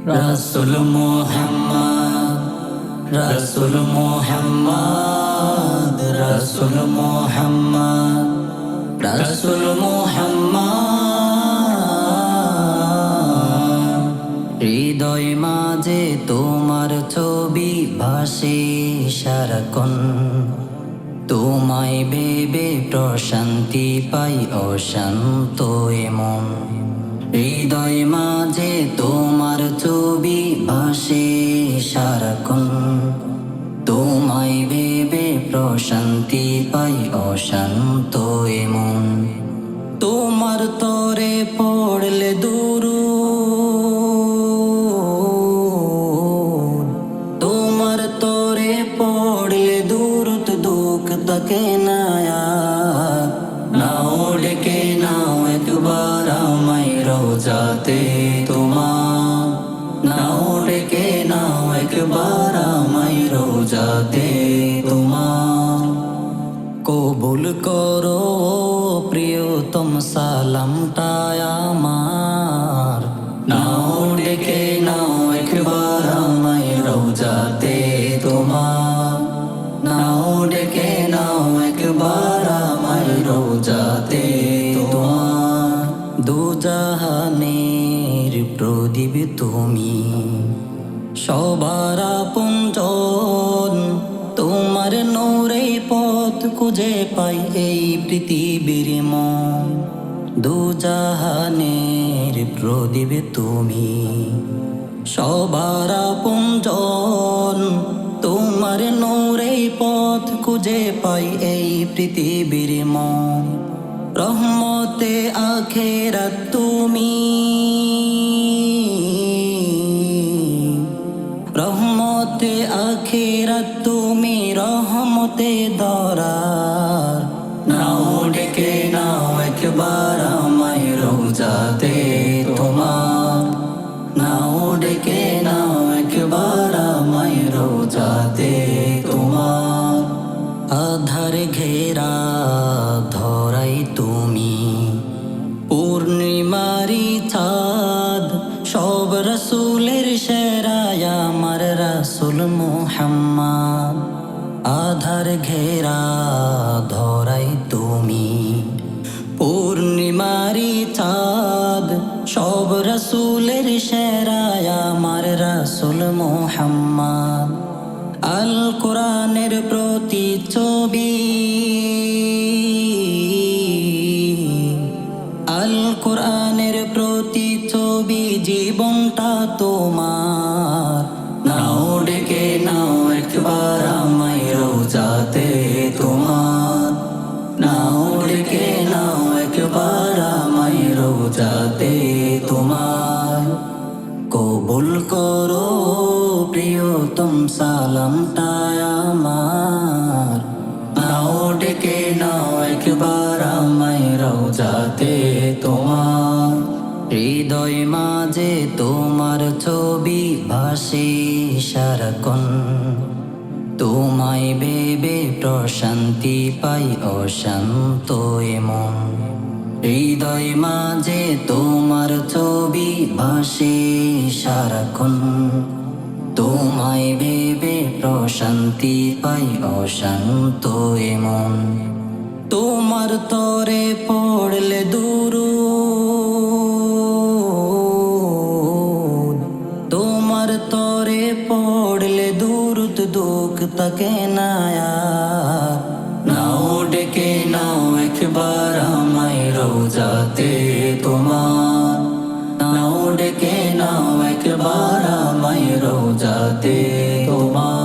রাসূল মুহাম্মদ, রাসূল মুহাম্মদ, রাসূল মুহাম্মদ, রাসূল মুহাম্মদ। হৃদয় মাঝে তোমার ছবি ভাসে সারাক্ষণ, তোমায় ভেবে প্রশান্তি পাই অশান্ত এমন। হৃদয় মাঝে তোমার ছবি ভাসে সারাক্ষণ, তোমায় ভেবে প্রশান্তি পাই অশান্ত এমন। তোমার তরে পড়লে দুরূদ, তোমার তরে পড়লে দুরূদ দুঃখ থাকে না আর। নাও ডেকে নাও একবার আমায় রোজাতে তোমার, নাও ডেকে নাও একবার আমায় রোজাতে তোমার। কবুল করো প্রিয়তম সালামটা আমার, নাও ডেকে নাও একবার আমায় রোজাতে তোমার, নাও ডেকে নাও একবার আমায় রোজাতে তোমার। দুজাহানের প্রদীপ তুমি, সবার আপনজন, তোমার নূরে পথ খুঁজে পাই এই পৃথিবীর মন। দুজাহানের প্রদীপ তুমি, সবার আপনজন, তোমার নূরে পথ খুঁজে পাই এই পৃথিবীর মন। রহমতে আখেরাত তুমি, রহমতে আখেরাত তুমি, রহমতে দরার। নাও ডেকে নাও একবার আমায় রোজাতে তোমার, নাও ডেকে নাও একবার আমায় রোজাতে তোমার। আধার ঘেরা ধরাই তুমি, পূর্ণিমারি চাঁদ, সব রাসূলের সেরা আমার রাসূল মুহাম্মদ। আধার ঘেরা ধরাই তুমি, পূর্ণিমারি চাঁদ, সব রাসূলের সেরা আমার রাসূল মুহাম্মদ। আল কোরআনের প্রতিচ্ছবি, আল কোরআনের প্রতিচ্ছবি, জীবনটা তোমার। নাও ডেকে নাও একবার আমায় রোজাতে তোমার, নাও ডেকে নাও একবার আমায় রোজাতে তোমার। কবুল করো প্রিয়তম সালামটা আমার, নাও ডেকে নাও একবার আমায় রোজাতে তোমার। হৃদয় মাঝে তোমার ছবি ভাসে সারাক্ষণ, তোমায় ভেবে প্রশান্তি পাই অশান্ত এমন। হৃদয় মাঝে তোমার ছবি ভাসে সারাক্ষণ, তোমায় ভেবে প্রশান্তি পাই অশান্ত এমন। তোমার তরে পড়লে দুরূদ, তোমার তরে পড়লে দুরূদ দুঃখ থাকে না আর। নাও ডেকে নাও একবার আমায় রোজাতে তোমার, নাও ডেকে নাও একবার আমায় রোজাতে তোমার।